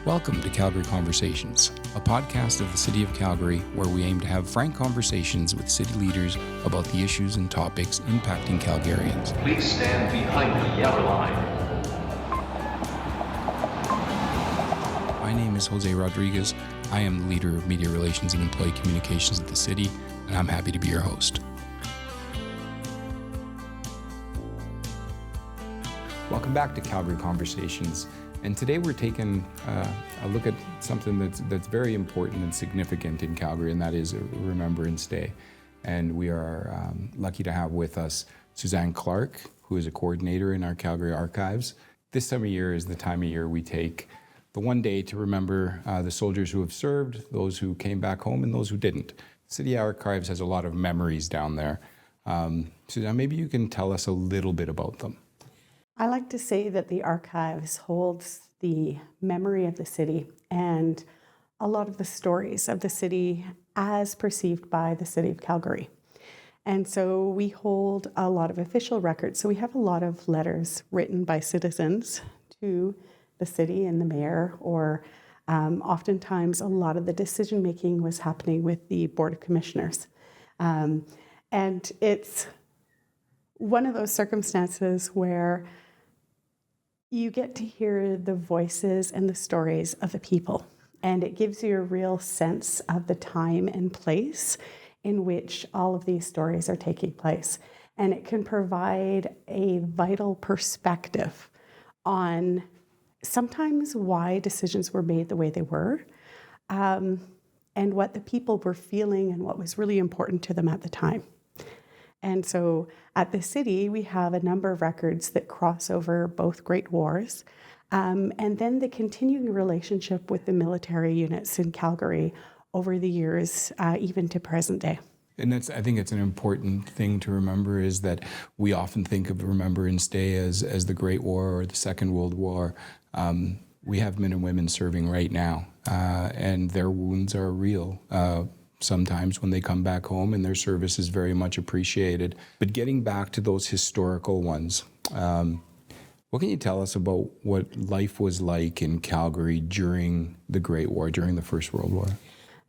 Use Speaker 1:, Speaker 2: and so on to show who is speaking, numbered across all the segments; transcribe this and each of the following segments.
Speaker 1: Welcome to Calgary Conversations, a podcast of the City of Calgary where we aim to have frank conversations with city leaders about the issues and topics impacting Calgarians.
Speaker 2: Please stand behind the yellow line.
Speaker 1: My name is Jose Rodriguez. I am the leader of Media Relations and Employee Communications at the City, and I'm happy to be your host. Welcome back to Calgary Conversations. And today we're taking a look at something that's very important and significant in Calgary, and that is Remembrance Day. And we are lucky to have with us Suzanne Clark, who is a coordinator in our Calgary Archives. This time of year is the time of year we take the one day to remember the soldiers who have served, those who came back home, and those who didn't. City Archives has a lot of memories down there. Suzanne, maybe you can tell us a little bit about them.
Speaker 3: I like to say that the archives holds the memory of the city and a lot of the stories of the city as perceived by the City of Calgary. And so we hold a lot of official records. So we have a lot of letters written by citizens to the city and the mayor, or oftentimes a lot of the decision making was happening with the Board of Commissioners. And it's one of those circumstances where you get to hear the voices and the stories of the people, and it gives you a real sense of the time and place in which all of these stories are taking place. And it can provide a vital perspective on sometimes why decisions were made the way they were, and what the people were feeling and what was really important to them at the time. And so at the city, we have a number of records that cross over both Great Wars, and then the continuing relationship with the military units in Calgary over the years, even to present day.
Speaker 1: And I think it's an important thing to remember, is that we often think of Remembrance Day as the Great War or the Second World War. We have men and women serving right now, and their wounds are real. Sometimes when they come back home, and their service is very much appreciated. But getting back to those historical ones, what can you tell us about what life was like in Calgary during the Great War, during the First World War?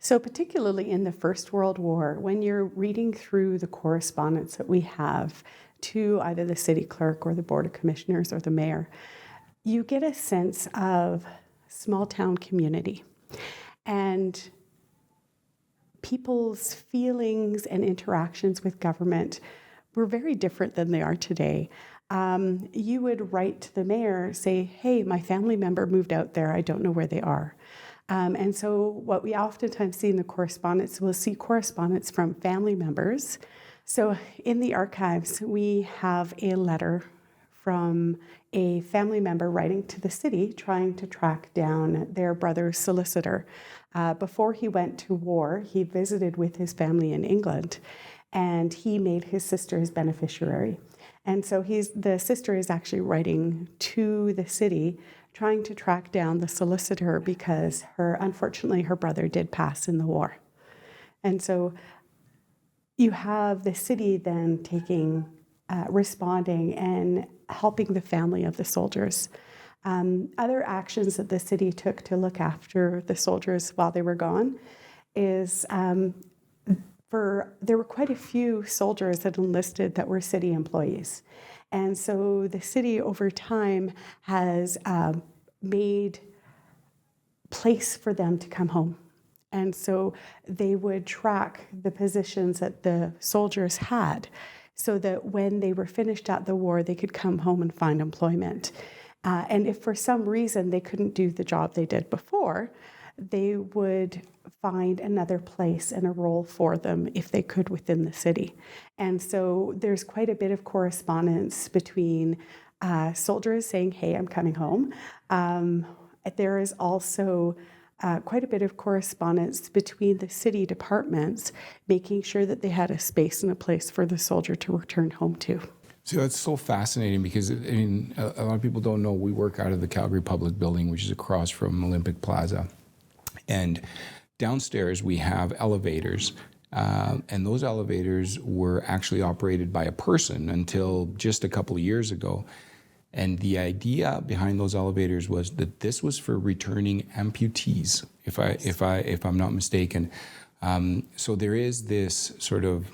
Speaker 3: So particularly in the First World War, when you're reading through the correspondence that we have to either the city clerk or the Board of Commissioners or the mayor, you get a sense of small town community. And people's feelings and interactions with government were very different than they are today. You would write to the mayor, say, hey, my family member moved out there, I don't know where they are. And so what we oftentimes see in the correspondence, we'll see correspondence from family members. So in the archives, we have a letter from a family member writing to the city, trying to track down their brother's solicitor. Before he went to war, he visited with his family in England, and he made his sister his beneficiary. And so the sister is actually writing to the city, trying to track down the solicitor because unfortunately her brother did pass in the war. And so you have the city then responding and helping the family of the soldiers. Other actions that the city took to look after the soldiers while they were gone is there were quite a few soldiers that enlisted that were city employees. And so the city over time has made place for them to come home. And so they would track the positions that the soldiers had so that when they were finished at the war, they could come home and find employment. And if for some reason they couldn't do the job they did before, they would find another place and a role for them if they could within the city. And so there's quite a bit of correspondence between soldiers saying, hey, I'm coming home. There is also quite a bit of correspondence between the city departments, making sure that they had a space and a place for the soldier to return home to.
Speaker 1: So that's so fascinating because, a lot of people don't know we work out of the Calgary Public Building, which is across from Olympic Plaza. And downstairs we have elevators, and those elevators were actually operated by a person until just a couple of years ago. And the idea behind those elevators was that this was for returning amputees, if I'm not mistaken. So there is this sort of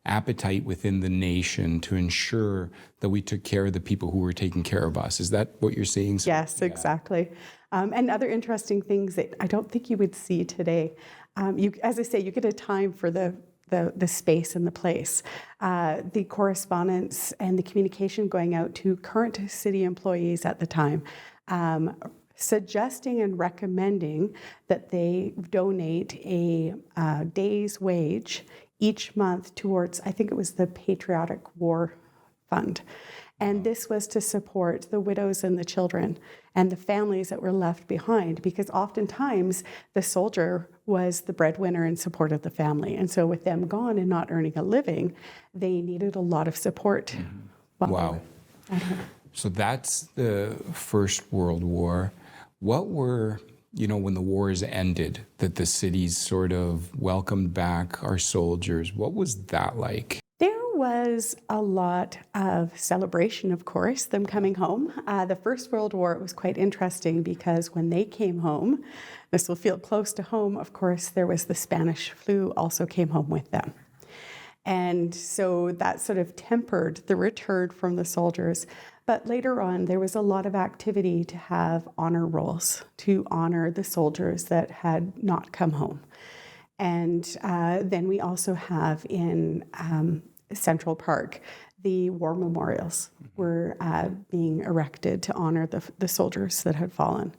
Speaker 1: appetite within the nation to ensure that we took care of the people who were taking care of us. Is that what you're seeing?
Speaker 3: Yes, exactly. And other interesting things that I don't think you would see today. As I say, you get a time for the space and the place. The correspondence and the communication going out to current city employees at the time, suggesting and recommending that they donate a day's wage each month towards, I think it was the Patriotic War Fund. And this was to support the widows and the children and the families that were left behind, because oftentimes the soldier was the breadwinner in support of the family. And so with them gone and not earning a living, they needed a lot of support.
Speaker 1: Wow. So that's the First World War. What were, when the wars ended, that the cities sort of welcomed back our soldiers, what was that like?
Speaker 3: There was a lot of celebration, of course, them coming home. The First World War, it was quite interesting because when they came home, this will feel close to home, of course, there was the Spanish flu also came home with them. And so that sort of tempered the return from the soldiers. But later on, there was a lot of activity to have honor rolls to honor the soldiers that had not come home. And then we also have in Central Park, the war memorials were being erected to honor the soldiers that had fallen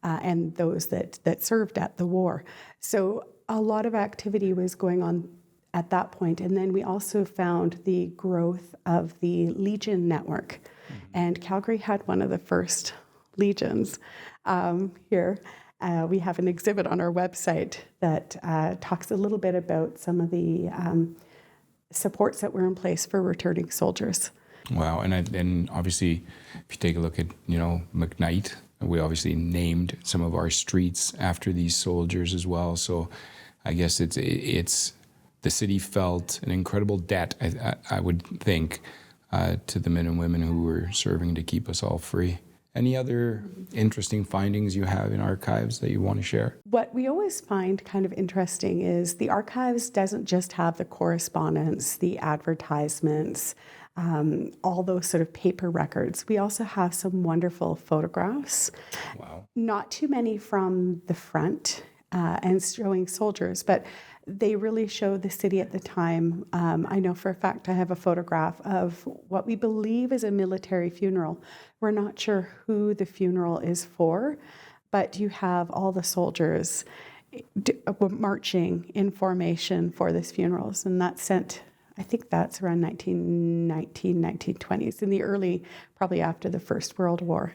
Speaker 3: and those that served at the war. So a lot of activity was going on at that point. And then we also found the growth of the Legion network. And Calgary had one of the first legions here. We have an exhibit on our website that talks a little bit about some of the supports that were in place for returning soldiers.
Speaker 1: Wow, and obviously, if you take a look at McKnight, we obviously named some of our streets after these soldiers as well. So, I guess it's the city felt an incredible debt, I would think, to the men and women who were serving to keep us all free. Any other interesting findings you have in archives that you want to share?
Speaker 3: What we always find kind of interesting is the archives doesn't just have the correspondence, the advertisements, all those sort of paper records. We also have some wonderful photographs.
Speaker 1: Wow.
Speaker 3: Not too many from the front and showing soldiers, but they really show the city at the time. I know for a fact I have a photograph of what we believe is a military funeral. We're not sure who the funeral is for, but you have all the soldiers marching in formation for this funeral. And that's sent, I think that's around 1919, 1920s, in the early, probably after the First World War.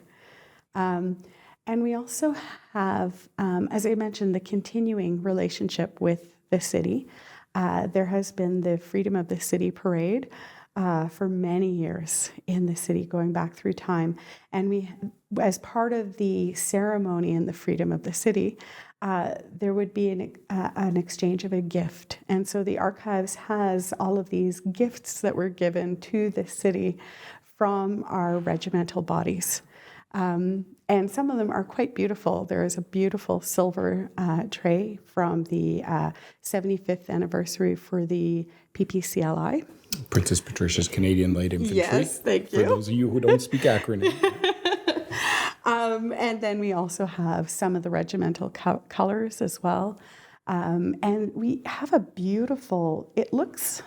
Speaker 3: And we also have, as I mentioned, the continuing relationship with the city. There has been the Freedom of the City Parade for many years in the city, going back through time. And we, as part of the ceremony in the Freedom of the City, there would be an exchange of a gift. And so the archives has all of these gifts that were given to the city from our regimental bodies. And some of them are quite beautiful. There is a beautiful silver tray from the 75th anniversary for the PPCLI.
Speaker 1: Princess Patricia's Canadian Light Infantry.
Speaker 3: Yes, thank you.
Speaker 1: For those of you who don't speak acronym.
Speaker 3: And then we also have some of the regimental colors as well. And we have a beautiful, it's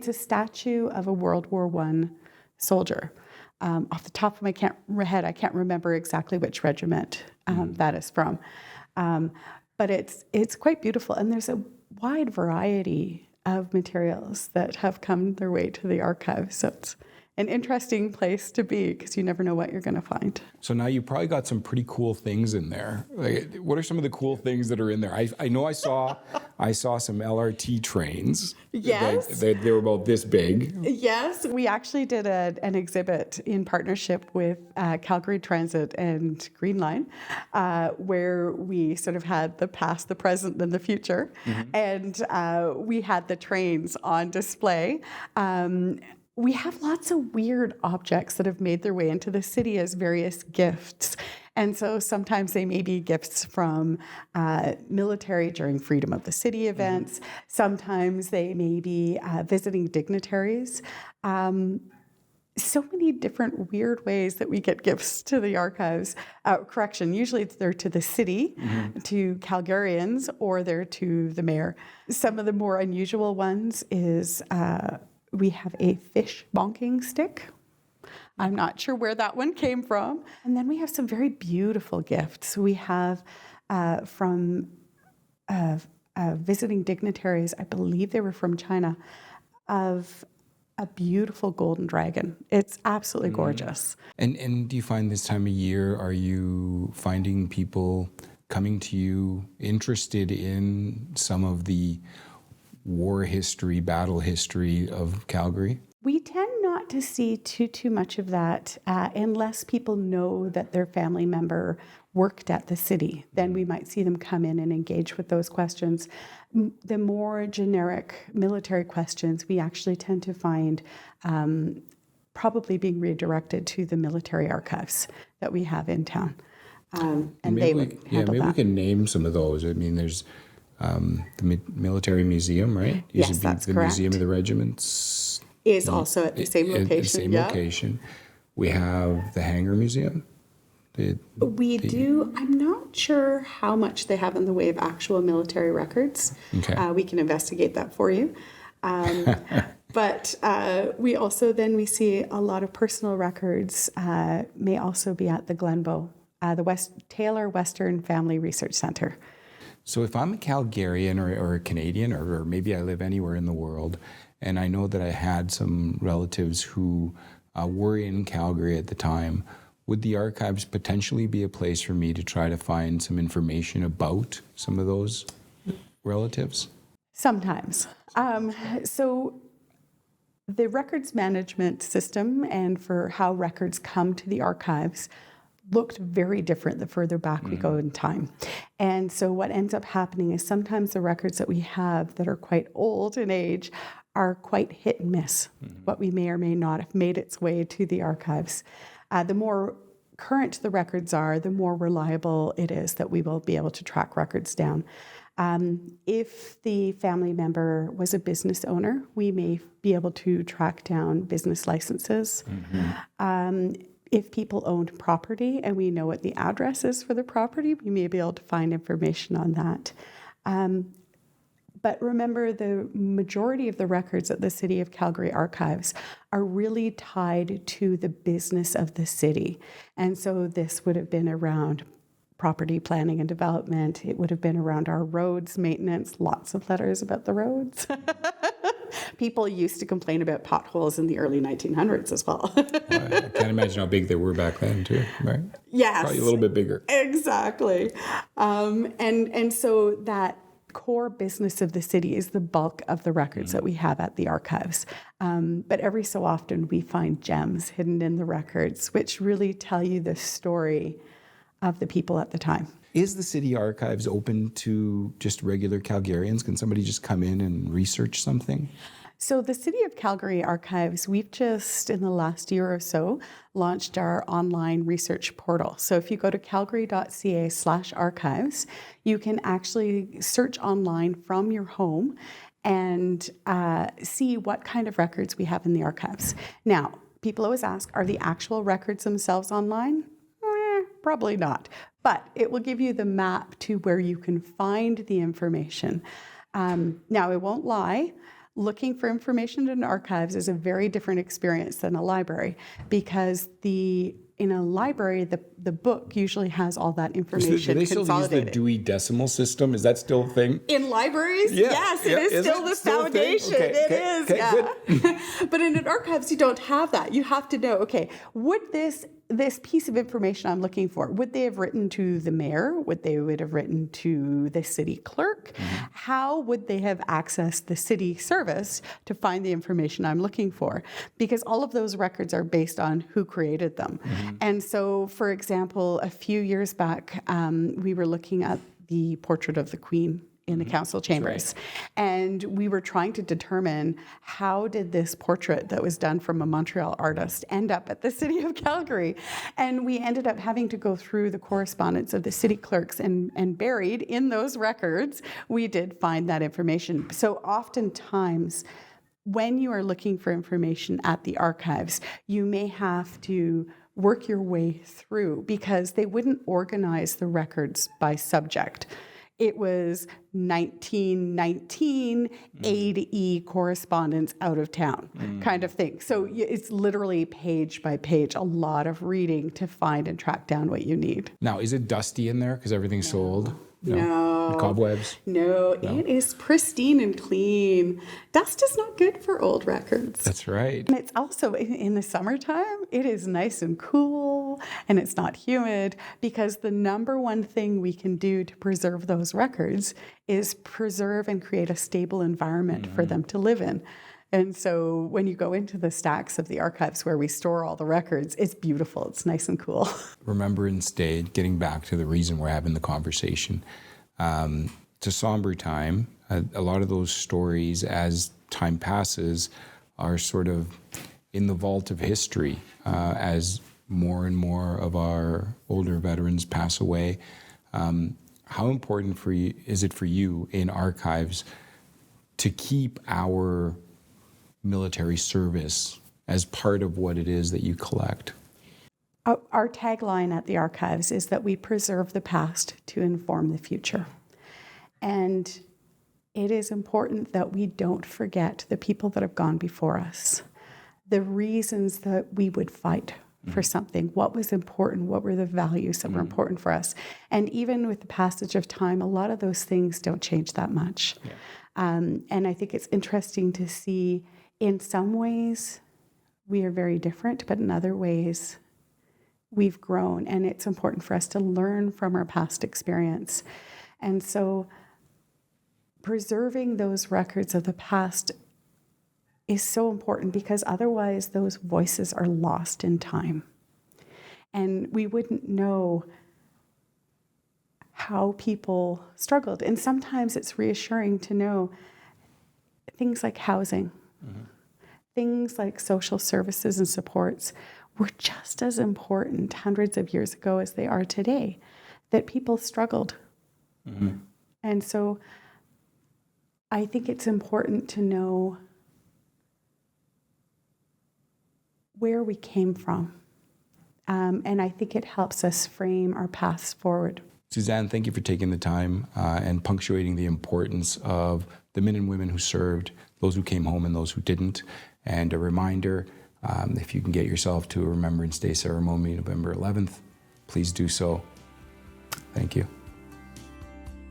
Speaker 3: a statue of a World War I soldier. Off the top of my head, I can't remember exactly which regiment that is from. But it's quite beautiful. And there's a wide variety of materials that have come their way to the archives. So it's an interesting place to be because you never know what you're going to find.
Speaker 1: So now you probably got some pretty cool things in there. Like, what are some of the cool things that are in there? I know I saw some LRT trains.
Speaker 3: Yes.
Speaker 1: They were about this big.
Speaker 3: Yes, we actually did an exhibit in partnership with Calgary Transit and Green Line, where we sort of had the past, the present, and the future. Mm-hmm. And we had the trains on display. we have lots of weird objects that have made their way into the city as various gifts. And so sometimes they may be gifts from military during Freedom of the City events. Sometimes they may be visiting dignitaries. So many different weird ways that we get gifts to the archives. Usually they're to the city, to Calgarians, or they're to the mayor. Some of the more unusual ones is we have a fish bonking stick. I'm not sure where that one came from. And then we have some very beautiful gifts. We have from visiting dignitaries, I believe they were from China, of a beautiful golden dragon. It's absolutely gorgeous.
Speaker 1: And do you find this time of year, are you finding people coming to you interested in some of the war history, battle history of Calgary?
Speaker 3: We tend not to see too much of that unless people know that their family member worked at the city. Then we might see them come in and engage with those questions. The more generic military questions, we actually tend to find probably being redirected to the military archives that we have in town. And they would handle that.
Speaker 1: We can name some of those. I mean, there's the military museum, right?
Speaker 3: Yes, that's correct.
Speaker 1: Museum of the Regiments
Speaker 3: Is also at the same location.
Speaker 1: At the same location. We have the Hangar Museum.
Speaker 3: We do. I'm not sure how much they have in the way of actual military records.
Speaker 1: Okay.
Speaker 3: We can investigate that for you. But we also we see a lot of personal records may also be at the Glenbow, the Taylor Western Family Research Center.
Speaker 1: So if I'm a Calgarian or a Canadian, or maybe I live anywhere in the world, and I know that I had some relatives who were in Calgary at the time, would the archives potentially be a place for me to try to find some information about some of those relatives?
Speaker 3: Sometimes. So the records management system and for how records come to the archives looked very different the further back we go in time. And so what ends up happening is sometimes the records that we have that are quite old in age are quite hit and miss. What we may or may not have made its way to the archives. The more current the records are, the more reliable it is that we will be able to track records down. If the family member was a business owner, we may be able to track down business licenses. If people owned property and we know what the address is for the property, we may be able to find information on that. But remember, the majority of the records at the City of Calgary archives are really tied to the business of the city. And so this would have been around property planning and development. It would have been around our roads maintenance, lots of letters about the roads. People used to complain about potholes in the early 1900s as well.
Speaker 1: I can't imagine how big they were back then, too, right?
Speaker 3: Yes.
Speaker 1: Probably a little bit bigger.
Speaker 3: Exactly. And so that core business of the city is the bulk of the records that we have at the archives. But every so often we find gems hidden in the records, which really tell you the story of the people at the time.
Speaker 1: Is the city archives open to just regular Calgarians? Can somebody just come in and research something?
Speaker 3: So the City of Calgary archives, we've just in the last year or so launched our online research portal. So if you go to calgary.ca/archives, you can actually search online from your home and see what kind of records we have in the archives. Now, people always ask, are the actual records themselves online? Probably not, but it will give you the map to where you can find the information. Now, I won't lie, looking for information in archives is a very different experience than a library, because in a library, the book usually has all that information
Speaker 1: Do they still use the Dewey Decimal System? Is that still a thing?
Speaker 3: In libraries? Yes, it is still the foundation. It is, yeah. But in an archives, you don't have that. You have to know, okay, would this piece of information I'm looking for, would they have written to the mayor? Would have written to the city clerk? How would they have accessed the city service to find the information I'm looking for? Because all of those records are based on who created them. And so, for example, a few years back, we were looking at the portrait of the Queen in the council chambers. And we were trying to determine how did this portrait that was done from a Montreal artist end up at the City of Calgary. And we ended up having to go through the correspondence of the city clerks, and buried in those records, we did find that information. So oftentimes, when you are looking for information at the archives, you may have to work your way through, because they wouldn't organize the records by subject. It was 1919 A to E correspondence out of town kind of thing. So it's literally page by page, a lot of reading to find and track down what you need.
Speaker 1: Now, is it dusty in there because everything's so old?
Speaker 3: No.
Speaker 1: Cobwebs?
Speaker 3: No, it is pristine and clean. Dust is not good for old records.
Speaker 1: That's right.
Speaker 3: And it's also in the summertime, it is nice and cool and it's not humid, because the number one thing we can do to preserve those records is preserve and create a stable environment for them to live in. And so when you go into the stacks of the archives where we store all the records, it's beautiful. It's nice and cool.
Speaker 1: Remembrance Day, getting back to the reason we're having the conversation, to somber time, a lot of those stories, as time passes, are sort of in the vault of history as more and more of our older veterans pass away. How important is it for you in archives to keep our military service as part of what it is that you collect?
Speaker 3: Our tagline at the archives is that we preserve the past to inform the future. And it is important that we don't forget the people that have gone before us, the reasons that we would fight for something, what was important, what were the values that were important for us. And even with the passage of time, a lot of those things don't change that much. Yeah. And I think it's interesting to see, in some ways, we are very different, but in other ways, we've grown. And it's important for us to learn from our past experience. And so preserving those records of the past is so important, because otherwise those voices are lost in time. And we wouldn't know how people struggled. And sometimes it's reassuring to know things like housing, things like social services and supports were just as important hundreds of years ago as they are today, that people struggled. And so I think it's important to know where we came from. And I think it helps us frame our paths forward.
Speaker 1: Suzanne, thank you for taking the time and punctuating the importance of the men and women who served, those who came home and those who didn't. And a reminder, if you can get yourself to a Remembrance Day ceremony November 11th, please do so. Thank you.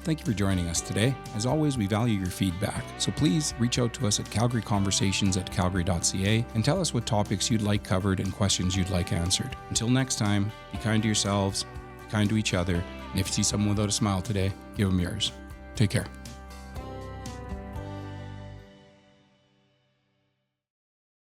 Speaker 1: Thank you for joining us today. As always, we value your feedback, so please reach out to us at calgaryconversations@calgary.ca and tell us what topics you'd like covered and questions you'd like answered. Until next time, be kind to yourselves, be kind to each other, and if you see someone without a smile today, give them yours. Take care.